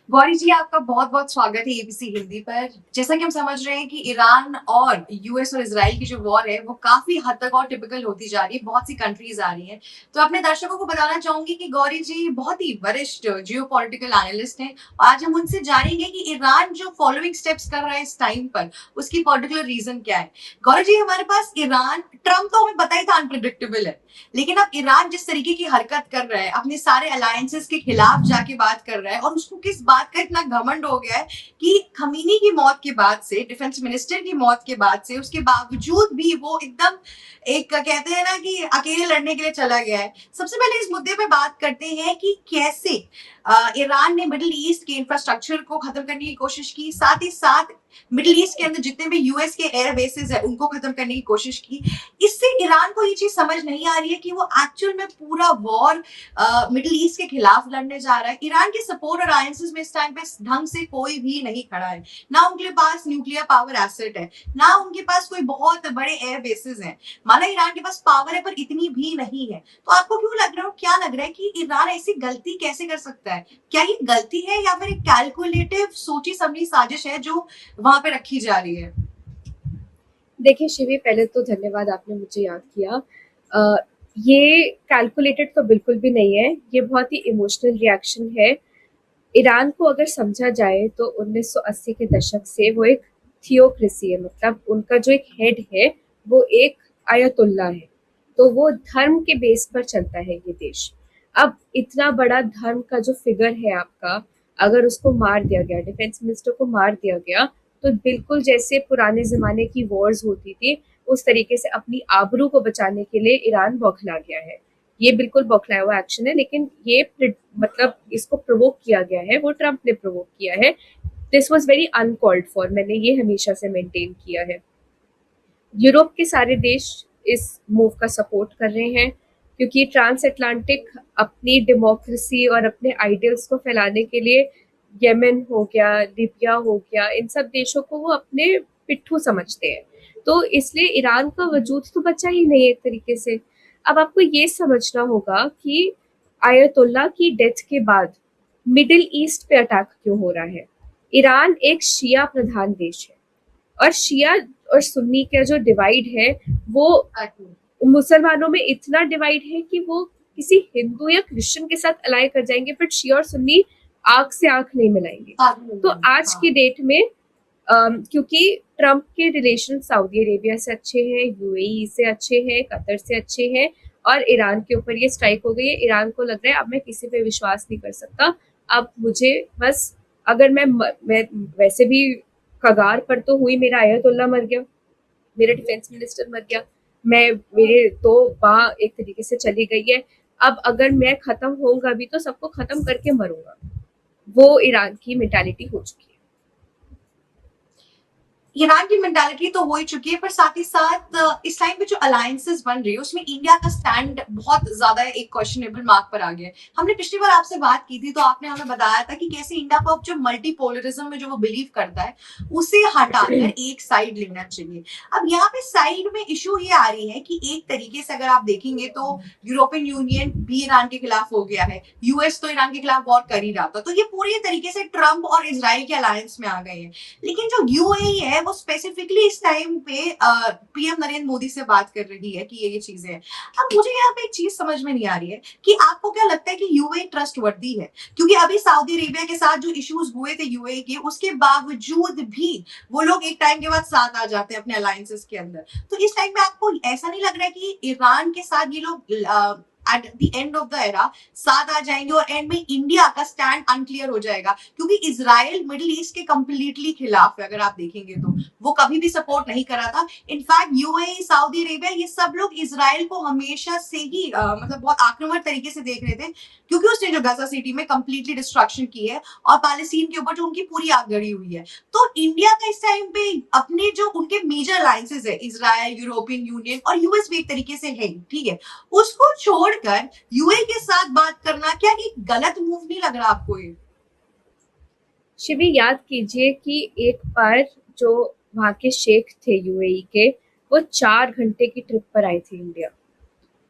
गौरी जी, आपका बहुत-बहुत स्वागत है एबीसी हिंदी पर। जैसा कि हम समझ रहे हैं कि ईरान और यूएस और इज़राइल की जो वॉर है, वो काफ़ी हद तक और टिपिकल होती जा रही है, बहुत सी कंट्रीज़ आ रही हैं। तो अपने दर्शकों को बताना चाहूँगी कि गौरी जी बहुत ही वरिष्ठ जियोपॉलिटिकल एनालिस्ट हैं। आज हम उनसे जानेंगे कि ईरान जो फॉलोइंग स्टेप्स कर रहा है इस टाइम पर, उसकी पर्टिकुलर रीज़न क्या है? गौरी जी, हमारे पास ईरान ट्रम्प तो हमें पता ही था अनप्रेडिक्टेबल है, लेकिन अब ईरान जिस तरीके की हरकत कर रहा है, अपने सारे अलायंसेस के खिलाफ जाके बात कर रहा है और उसको किस बात का इतना घमंड हो गया है कि खमीनी की मौत के बाद से, डिफेंस मिनिस्टर की मौत के बाद से, उसके बावजूद भी वो एकदम एक कहते हैं ना कि अकेले लड़ने के लिए चला गया है। सबसे पहले इस मुद्दे पे बात करते हैं कि कैसे ईरान ने मिडिल ईस्ट के इंफ्रास्ट्रक्चर को खत्म करने की कोशिश की, साथ ही साथ मिडिल ईस्ट के अंदर जितने भी यूएस के एयर बेसिस है उनको खत्म करने की कोशिश की। इससे ईरान को ये चीज समझ नहीं आ रही है कि वो एक्चुअल में पूरा वॉर मिडिल ईस्ट के खिलाफ लड़ने जा रहा है। ईरान के सपोर्ट अलायंसेस में इस टाइम पे ढंग से कोई भी नहीं खड़ा है। ना उनके पास न्यूक्लियर पावर एसेट है, ना उनके पास कोई बहुत बड़े एयर बेसिस हैं। माना ईरान के पास पावर है पर इतनी भी नहीं है। तो आपको क्यों लग रहा है, क्या लग रहा है कि ईरान ऐसी गलती कैसे कर सकता है? क्या ये गलती है या फिर एक कैलकुलेटिव सोची समझी साजिश है जो वहां पे रखी जा रही है? देखिए शिवी, पहले तो धन्यवाद, आपने मुझे याद किया। अ, ये कैलकुलेटेड तो बिल्कुल भी नहीं है, ये बहुत ही इमोशनल रिएक्शन है। ईरान को अगर समझा जाए तो 1980 के दशक से वो एक थियोक्रेसी है, मतलब उनका जो एक हेड है वो एक आयतुल्ला है। तो वो धर्म के बेस पर चलता है ये देश। अब इतना बड़ा धर्म का जो फिगर है आपका, अगर उसको मार दिया गया, डिफेंस मिनिस्टर को मार दिया गया, तो बिल्कुल जैसे पुराने जमाने की वॉर्स होती थी उस तरीके से अपनी आबरू को बचाने के लिए ईरान बौखला गया है। ये बिल्कुल बौखलाया हुआ एक्शन है, लेकिन ये मतलब इसको प्रोवोक किया गया है, वो ट्रम्प ने प्रोवोक किया है। This was very uncalled for, मैंने ये हमेशा से मेंटेन किया है। यूरोप के सारे देश इस मूव का सपोर्ट कर रहे हैं, क्योंकि ट्रांस अटलांटिक अपनी डेमोक्रेसी और अपने आइडियल्स को फैलाने के लिए येमेन हो गया, लिबिया हो गया, इन सब देशों को वो अपने पिट्ठू समझते हैं। तो इसलिए ईरान का वजूद तो बचा ही नहीं एक तरीके से। अब आपको ये समझना होगा कि आयतुल्ला की डेथ के बाद मिडिल ईस्ट पे अटैक क्यों हो रहा है। ईरान एक शिया प्रधान देश है, और शिया और सुन्नी का जो डिवाइड है वो मुसलमानों में इतना डिवाइड है कि वो किसी हिंदू या क्रिश्चियन के साथ अलाय कर जाएंगे, बट शिया और सुन्नी आंख से आंख नहीं मिलाएंगे। तो आज की डेट में क्योंकि ट्रम्प के रिलेशन सऊदी अरेबिया से अच्छे हैं, यूएई से अच्छे हैं, कतर से अच्छे हैं, और ईरान के ऊपर ये स्ट्राइक हो गई है। ईरान को लग रहा है अब मैं किसी पे विश्वास नहीं कर सकता, अब मुझे बस, अगर मैं वैसे भी कगार पर तो हुई, मेरा आयतुल्ला मर गया, मेरा डिफेंस मिनिस्टर मर गया, मैं, मेरे तो बाह एक तरीके से चली गई है। अब अगर मैं खत्म होऊंगा भी तो सबको खत्म करके मरूंगा। वो ईरान की मेंटालिटी हो चुकी है। ईरान की मेंटालिटी तो हो ही चुकी है, पर साथ ही साथ इस टाइम पे जो अलायंसेस बन रही है उसमें इंडिया का स्टैंड बहुत ज्यादा एक क्वेश्चनेबल मार्क पर आ गया है। हमने पिछली बार आपसे बात की थी तो आपने हमें बताया था कि कैसे इंडिया को अब जो मल्टीपोलरिज्म में जो वो बिलीव करता है उसे हटाकर एक साइड लेना चाहिए। अब यहाँ पे साइड में इशू ये आ रही है कि एक तरीके से अगर आप देखेंगे तो यूरोपियन यूनियन भी ईरान के खिलाफ हो गया है, यूएस तो ईरान के खिलाफ वॉर कर ही रहा था, तो ये पूरी तरीके से ट्रम्प और इसराइल के अलायंस में आ गए हैं। लेकिन जो यूएई है वो स्पेसिफिकली इस टाइम पे पीएम नरेंद्र मोदी से बात कर रही है कि ये चीजें हैं। अब मुझे यहाँ पे एक चीज समझ में नहीं आ रही है कि आपको क्या लगता है कि यूएई ट्रस्ट वर्दी है? क्योंकि अभी सऊदी अरेबिया के साथ जो इश्यूज हुए थे यूएई के, उसके बावजूद भी वो लोग एक टाइम के बाद साथ आ जाते हैं अपने अलायंसेस के अंदर। तो इस टाइम में आपको ऐसा नहीं लग रहा है कि ईरान के साथ ये लोग at the end of the era साथ आ जाएंगे और एंड में इंडिया का स्टैंड अनक्लियर हो जाएगा? क्योंकि इसराइल मिडिल ईस्ट के कंप्लीटली खिलाफ है, अगर आप देखेंगे तो वो कभी भी सपोर्ट नहीं करा था। इनफैक्ट यूएई, सऊदी अरेबिया, ये सब लोग इसराइल को हमेशा से ही मतलब बहुत आक्रामक तरीके से देख रहे थे, क्योंकि उसने जो गाजा सिटी में कंप्लीटली डिस्ट्रक्शन की है और पैलेस्टीन के ऊपर जो उनकी पूरी आग गड़ी हुई है। तो इंडिया का इस टाइम पे अपने जो उनके मेजर अलायंसेस है, इसराइल, यूरोपियन यूनियन और यूएस भी एक तरीके से है, ठीक है, उसको छोड़कर यूए के साथ बात करना क्या एक गलत मूव नहीं लग रहा आपको ये? शिवी, याद कीजिए कि एक बार जो वहाँ के शेख थे यूएई के, वो 4 घंटे की ट्रिप पर आए थे इंडिया।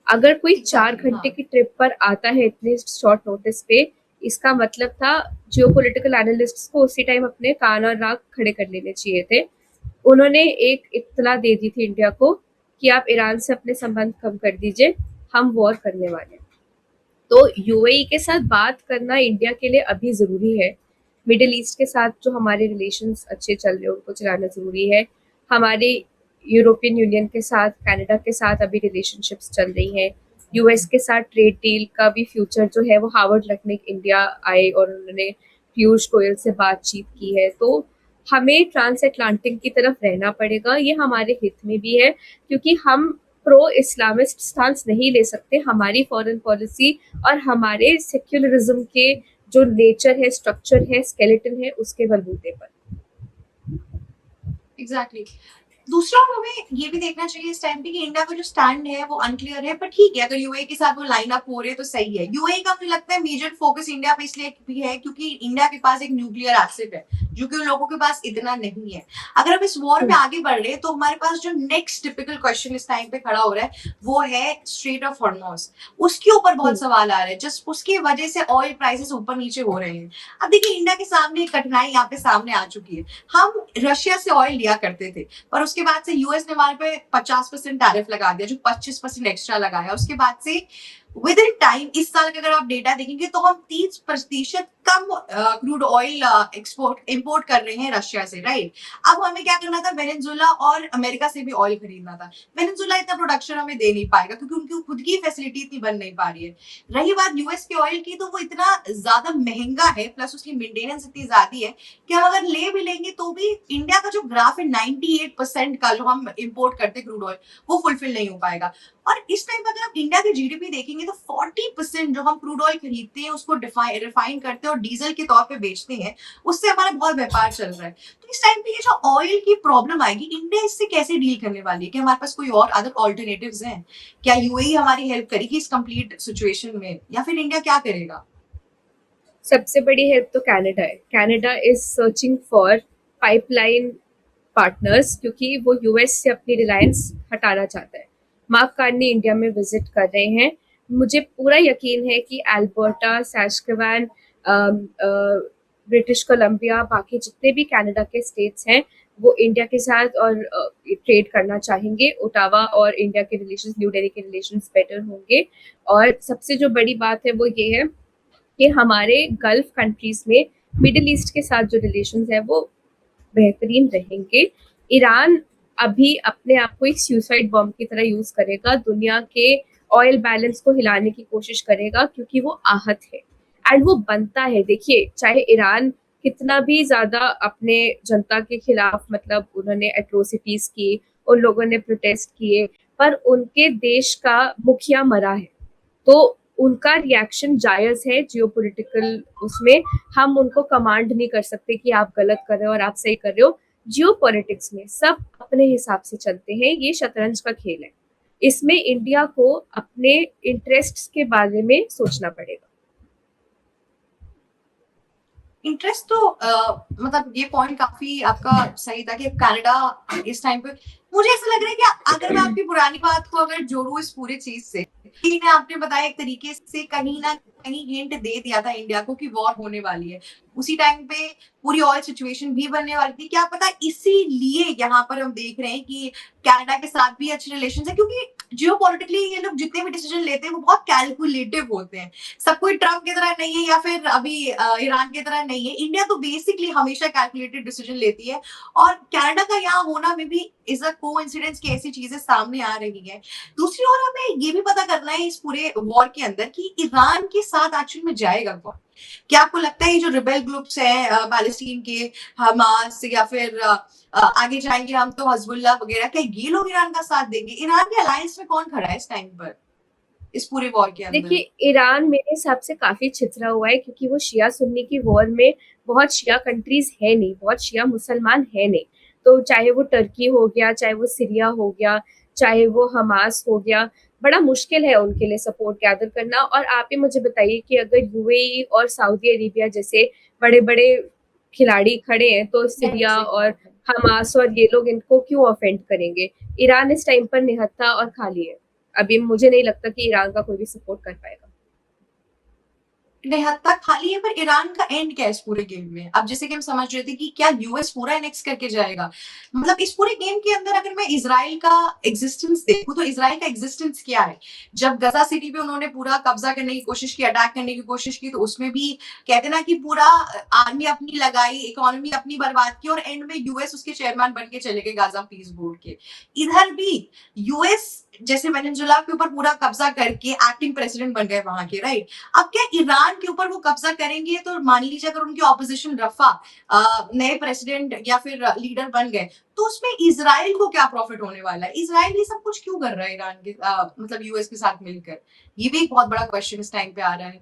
अगर कोई 4 घंटे की ट्रिप पर आता है इतने शॉर्ट नोटिस पे, इसका मतलब था जियोपॉलिटिकल एनालिस्ट्स को उसी टाइम अपने कान और नाक खड़े कर लेने चाहिए थे। उन्होंने एक इत्तला दे दी थी इंडिया को कि आप ईरान से अपने संबंध कम कर दीजिए, हम वॉर करने वाले हैं। तो यूएई के साथ बात करना इंडिया के लिए अभी ज़रूरी है। मिडिल ईस्ट के साथ जो हमारे रिलेशंस अच्छे चल रहे हैं उनको चलाना ज़रूरी है। हमारे यूरोपियन यूनियन के साथ, कनाडा के साथ अभी रिलेशनशिप्स चल रही हैं। यूएस के साथ ट्रेड डील का भी फ्यूचर जो है वो हार्वर्ड लटनिक इंडिया आए और उन्होंने पीयूष गोयल से बातचीत की है। तो हमें ट्रांस अटलांटिक की तरफ रहना पड़ेगा, ये हमारे हित में भी है, क्योंकि हम प्रो इस्लामिस्ट स्टांस नहीं ले सकते। हमारी फॉरेन पॉलिसी और हमारे सेक्युलरिज्म के जो नेचर है, स्ट्रक्चर है, स्केलेटन है, उसके बलबूते पर। Exactly exactly. दूसरा हमें ये भी देखना चाहिए इस टाइम पे कि इंडिया का जो स्टैंड है वो अनक्लियर है, पर ठीक है, अगर यूएई के साथ वो लाइन अप हो रहे तो सही है। यूएई का मुझे लगता है मेजर फोकस इंडिया पे इसलिए भी है क्योंकि इंडिया के पास एक न्यूक्लियर एसिड है जो कि उन लोगों के पास इतना नहीं है। अगर हम इस वॉर में आगे बढ़ रहे हैं तो हमारे पास जो नेक्स्ट टिपिकल क्वेश्चन इस टाइम पे खड़ा हो रहा है वो है स्ट्रेट ऑफ हॉर्मोज। उसके ऊपर बहुत सवाल आ रहे हैं, जस्ट उसकी वजह से ऑयल प्राइसेस ऊपर नीचे हो रहे हैं। अब देखिए इंडिया के सामने एक कठिनाई यहाँ पे सामने आ चुकी है। हम रशिया से ऑयल लिया करते थे, पर उसके बाद से यूएस ने हमारे पे 50% टैरिफ लगा दिया, जो 25% एक्स्ट्रा लगाया। उसके बाद से विद इन टाइम इस साल का अगर आप डेटा देखेंगे तो हम 30% कम क्रूड ऑयल एक्सपोर्ट इंपोर्ट कर रहे हैं रशिया से, राइट। अब हमें क्या करना था, वेनेजुएला और अमेरिका से भी ऑयल खरीदना था। वेनेजुएला इतना प्रोडक्शन हमें दे नहीं पाएगा क्योंकि उनकी खुद की फैसिलिटी इतनी बन नहीं पा रही है। रही बात यूएस के ऑयल की, तो वो इतना ज्यादा महंगा है, प्लस उसकी मेंटेनेंस इतनी ज्यादा है कि हम अगर ले भी लेंगे तो भी इंडिया का जो ग्राफ है 98% का जो हम इंपोर्ट करते क्रूड ऑयल वो फुलफिल नहीं हो पाएगा। और इस टाइम पर अगर आप इंडिया की जीडीपी देखेंगे तो 40% जो हम क्रूड ऑयल खरीदते हैं उसको रिफाइन करते हैं और डीजल के तौर पे बेचते हैं, उससे हमारा बहुत व्यापार चल रहा है। तो इस टाइम पे ये जो ऑयल की प्रॉब्लम आएगी, इंडिया इससे कैसे डील करने वाली है? कि हमारे पास कोई और अदर ऑल्टरनेटिव्स हैं? क्या यूएई हमारी हेल्प करेगी इस कंप्लीट सिचुएशन में, या फिर इंडिया क्या करेगा? सबसे बड़ी हेल्प तो कनाडा है। Canada is searching for pipeline partners, क्योंकि वो यूएस से अपनी रिलायंस हटाना चाहता है। मार्क कार्नी इंडिया में विजिट कर रहे हैं। मुझे पूरा यकीन है कि अल्बर्टा, सैस्कवान, ब्रिटिश कोलंबिया, बाकी जितने भी कनाडा के स्टेट्स हैं वो इंडिया के साथ और ट्रेड करना चाहेंगे। ओटावा और इंडिया के रिलेशंस, न्यू दिल्ली के रिलेशंस बेटर होंगे। और सबसे जो बड़ी बात है वो ये है कि हमारे गल्फ कंट्रीज में मिडिल ईस्ट के साथ जो रिलेशंस है वो बेहतरीन रहेंगे। ईरान अभी अपने आप को एक सुसाइड बॉम्ब की तरह यूज करेगा, दुनिया के ऑयल बैलेंस को हिलाने की कोशिश करेगा, क्योंकि वो आहत है एंड वो बनता है। देखिए, चाहे ईरान कितना भी ज्यादा अपने जनता के खिलाफ, मतलब उन्होंने एट्रोसिटीज की, उन लोगों ने प्रोटेस्ट किए, पर उनके देश का मुखिया मरा है, तो उनका रिएक्शन जायज है। जियोपॉलिटिकल उसमें हम उनको कमांड नहीं कर सकते कि आप गलत कर रहे हो और आप सही कर रहे हो। जियोपॉलिटिक्स में सब अपने हिसाब से चलते हैं, ये शतरंज का खेल है। इसमें इंडिया को अपने इंटरेस्ट्स के बारे में सोचना पड़ेगा। इंटरेस्ट तो मतलब ये पॉइंट काफी आपका सही था कि कनाडा इस टाइम पे, मुझे ऐसा लग रहा है कि अगर मैं आपकी पुरानी बात को अगर जोड़ू इस पूरी चीज से, आपने बताया एक तरीके से कहीं ना कहीं हिंट दे दिया था इंडिया को कि वॉर होने वाली है। उसी टाइम पे पूरी ऑयल सिचुएशन भी बनने वाली थी। क्या पता इसीलिए यहाँ पर हम देख रहे हैं कि कनाडा के साथ भी अच्छे रिलेशन है, क्योंकि जियोपॉलिटिकली ये लोग जितने भी डिसीजन लेते हैं वो बहुत कैलकुलेटिव होते हैं। सब कोई ट्रम्प की तरह नहीं है या फिर अभी ईरान की तरह नहीं है। इंडिया तो बेसिकली हमेशा कैलकुलेटेड डिसीजन लेती है, और कनाडा का यहाँ होना में भी इज अ कोइंसिडेंस की ऐसी चीजें सामने आ रही है। दूसरी ओर हमें ये भी पता करना है इस पूरे वॉर के अंदर कि ईरान के साथ एक्चुअल में जाएगा कौन। क्या आपको लगता है ये जो रिबेल ग्रुप्स है पैलेस्टीन के, हमास, या फिर आगे जाएंगे हम तो हजबुल्ला वगैरह, क्या ये लोग ईरान का साथ देंगे? ईरान के अलायंस में कौन खड़ा है इस टाइम पर इस पूरे वॉर के अंदर? देखिए, ईरान मेरे हिसाब से काफी छितरा हुआ है, क्योंकि वो शिया सुन्नी की वॉर में बहुत शिया कंट्रीज है नहीं, बहुत शिया मुसलमान है नहीं। तो चाहे वो टर्की हो गया, चाहे वो सीरिया हो गया, चाहे वो हमास हो गया, बड़ा मुश्किल है उनके लिए सपोर्ट गैदर करना। और आप ही मुझे बताइए कि अगर यूएई और सऊदी अरेबिया जैसे बड़े बड़े खिलाड़ी खड़े हैं, तो सीरिया और हमास और ये लोग इनको क्यों ऑफेंड करेंगे? ईरान इस टाइम पर निहत्था और खाली है। अभी मुझे नहीं लगता कि ईरान का कोई भी सपोर्ट कर पाएगा। नहीं, हद तक खाली है, पर ईरान का एंड क्या है इस पूरे गेम में? अब जैसे कि हम समझ रहे थे कि क्या यूएस पूरा एनेक्स करके जाएगा? मतलब इस पूरे गेम के अंदर अगर मैं इज़राइल का एग्जिस्टेंस देखूँ, तो इज़राइल का एग्जिस्टेंस क्या है? जब गज़ा सिटी पे उन्होंने पूरा कब्ज़ा करने की कोशिश की, अटैक करने की कोशिश की, तो उसमें भी कहते हैं ना कि पूरा आर्मी अपनी लगाई, इकोनॉमी अपनी बर्बाद की और एंड में यूएस उसके चेयरमैन बन के चले गए गाज़ा पीस बोर्ड के। इधर भी यूएस जैसे वेनेजुला के ऊपर पूरा कब्ज़ा करके एक्टिंग प्रेसिडेंट बन गए वहाँ के, राइट? अब क्या ईरान के ऊपर वो कब्जा करेंगे, तो मान लीजिए अगर उनकी ऑपोजिशन रफा नए प्रेसिडेंट या फिर लीडर बन गए, तो उसमें इजराइल को क्या प्रॉफिट होने वाला है? इजराइल ये सब कुछ क्यों कर रहा है ईरान के मतलब यूएस के साथ मिलकर? ये भी एक बहुत बड़ा क्वेश्चन इस टाइम पे आ रहा है।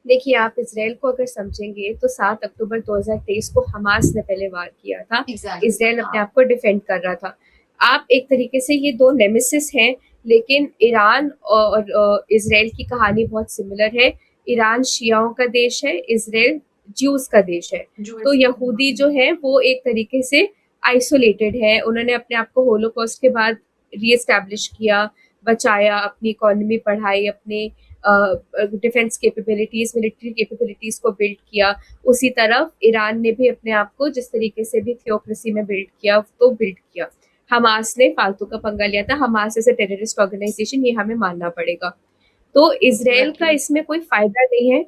देखिए, आप इसराइल को अगर समझेंगे तो 7 अक्टूबर 2023 को हमास ने पहले वार किया था। एग्जैक्टली, इसराइल अपने हाँ। आप को डिफेंड कर रहा था। आप एक तरीके से ये 2 नेमेसिस हैं, लेकिन ईरान और इसराइल की कहानी बहुत सिमिलर है। ईरान शियाओं का देश है, इसराइल ज्यूज का देश है। तो यहूदी जो है वो एक तरीके से आइसोलेटेड है। उन्होंने अपने आप को होलोकॉस्ट के बाद रीएस्टैब्लिश किया, बचाया, अपनी इकोनॉमी बढ़ाई, अपने डिफेंस कैपेबिलिटीज, मिलिट्री कैपेबिलिटीज को बिल्ड किया। उसी तरफ ईरान ने भी अपने आप को जिस तरीके से भी थियोक्रेसी में बिल्ड किया तो बिल्ड किया। हमास ने फालतू का पंगा लिया था। Hamas as a terrorist organisation, ये हमें मानना पड़ेगा। तो इसराइल का इसमें कोई फायदा नहीं है।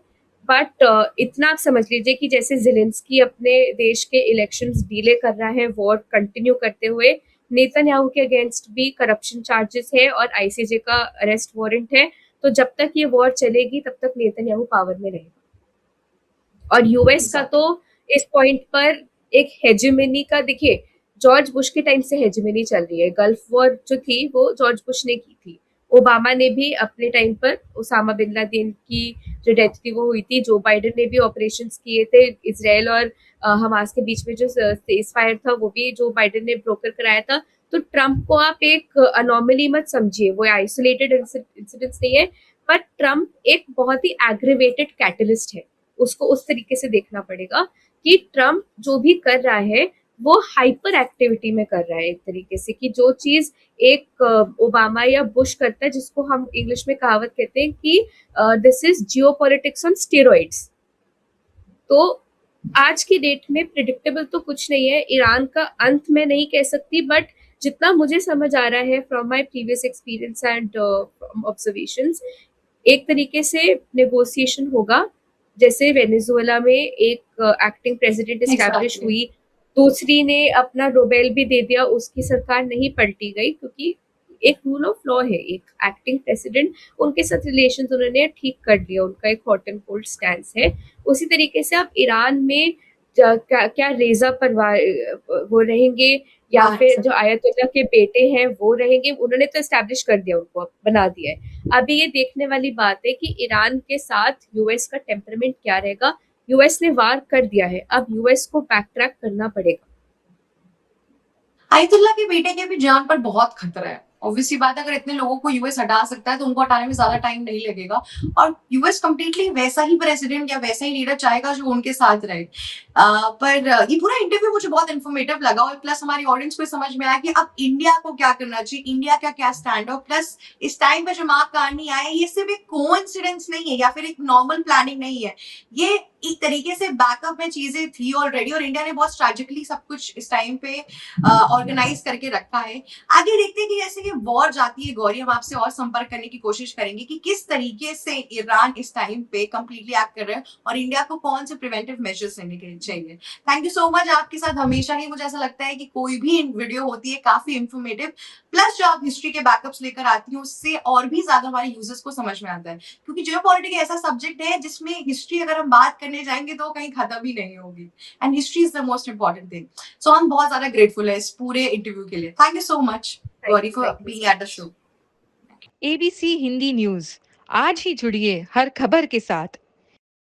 बट इतना आप समझ लीजिए कि जैसे ज़ेलेंस्की अपने देश के इलेक्शंस डिले कर रहा है वॉर कंटिन्यू करते हुए, नेतन्याहू के अगेंस्ट भी करप्शन चार्जेस है और आईसीजे का अरेस्ट वारंट है। तो जब तक ये वॉर चलेगी तब तक नेतन्याहू पावर में रहेगा। और यूएस का तो इस पॉइंट पर एक हेजेमनी का, देखिए, जॉर्ज बुश के टाइम से हेजेमनी चल रही है। गल्फ वॉर जो थी वो जॉर्ज बुश ने की थी। ओबामा ने भी अपने टाइम पर उसामा बिन लादेन की जो डेथ थी वो हुई थी। जो बाइडेन ने भी ऑपरेशंस किए थे इसराइल और हमास के बीच में। जो सीज फायर था वो भी जो बाइडेन ने ब्रोकर कराया था। तो ट्रम्प को आप एक अनोमली मत समझिए, वो आइसोलेटेड इंसिडेंट्स नहीं है, पर ट्रम्प एक बहुत ही एग्रीवेटेड कैटलिस्ट है। उसको उस तरीके से देखना पड़ेगा कि ट्रम्प जो भी कर रहा है वो हाइपर एक्टिविटी में कर रहा है, एक तरीके से कि जो चीज एक ओबामा या बुश करता है, जिसको हम इंग्लिश में कहावत कहते हैं कि this is Jio politics on steroids. तो आज की डेट में प्रिडिक्टेबल तो कुछ नहीं है। ईरान का अंत मैं नहीं कह सकती, बट जितना मुझे समझ आ रहा है from my previous experience and observations, एक तरीके से नेगोशिएशन होगा। जैसे वेनेजुएला में एक एक्टिंग प्रेसिडेंट एस्टैब्लिश Exactly. हुई, दूसरी ने अपना रोबेल भी दे दिया, उसकी सरकार नहीं पलटी गई, क्योंकि एक रूल ऑफ लॉ है। एक एक्टिंग प्रेसिडेंट, उनके साथ रिलेशन उन्होंने ठीक कर लिया, उनका एक हॉट एंड कोल्ड स्टैंड है। उसी तरीके से आप ईरान में क्या रेजा परवार वो रहेंगे या फिर जो आयतुल्ला के बेटे हैं वो रहेंगे। उन्होंने तो एस्टैब्लिश कर दिया, उनको बना दिया है। अभी ये देखने वाली बात है कि ईरान के साथ यूएस का टेम्परामेंट क्या रहेगा। यूएस ने वार कर दिया है, अब यूएस को बैक ट्रैक करना पड़ेगा। आयतुल्ला के बेटे के भी जान पर बहुत खतरा है। ऑब्वियसली बात है, अगर इतने लोगों को यूएस हटा सकता है तो उनको हटाने में ज्यादा टाइम नहीं लगेगा। और यूएस कंप्लीटली वैसा ही प्रेसिडेंट या वैसा ही लीडर चाहेगा जो उनके साथ रहे। पर ये पूरा इंटरव्यू मुझे बहुत इन्फॉर्मेटिव लगा, और प्लस हमारी ऑडियंस को समझ में आया कि अब इंडिया को क्या करना चाहिए, इंडिया का क्या स्टैंड है। प्लस इस टाइम पे जो मार्क कार्नी आए, ये सिर्फ एक कोइंसिडेंस नहीं है या फिर एक नॉर्मल प्लानिंग नहीं है। ये एक तरीके से बैकअप में चीजें थी ऑलरेडी, और इंडिया ने बहुत स्ट्रैटेजिकली सब कुछ इस टाइम पे ऑर्गेनाइज करके रखा है। आगे देखते हैं कि जैसे ये वॉर जाती है, गौरी हम आपसे और संपर्क करने की कोशिश करेंगे कि किस तरीके से ईरान इस टाइम पे कंप्लीटली एक्ट कर रहे हैं और इंडिया को कौन से प्रिवेंटिव मेजर्स लेने के चाहिए। Thank you so much. आपके साथ हमेशा ही मुझे ऐसा लगता है कि कोई भी वीडियो होती है काफी इंफॉर्मेटिव, प्लस जो आप हिस्ट्री के बैकअप्स लेकर आती हैं उससे और भी ज्यादा हमारे यूजर्स को समझ में आता है। क्योंकि जियोपॉलिटिक्स ऐसा सब्जेक्ट है जिसमें हिस्ट्री अगर हम बात करने जाएंगे तो कहीं खत्म ही नहीं होगी, and history is the most important thing. So हम बहुत ज्यादा ग्रेटफुल है इस पूरे इंटरव्यू के लिए। Thank you so much Gauri for being at the show. ABC Hindi news, आज ही जुड़िए हर खबर के साथ।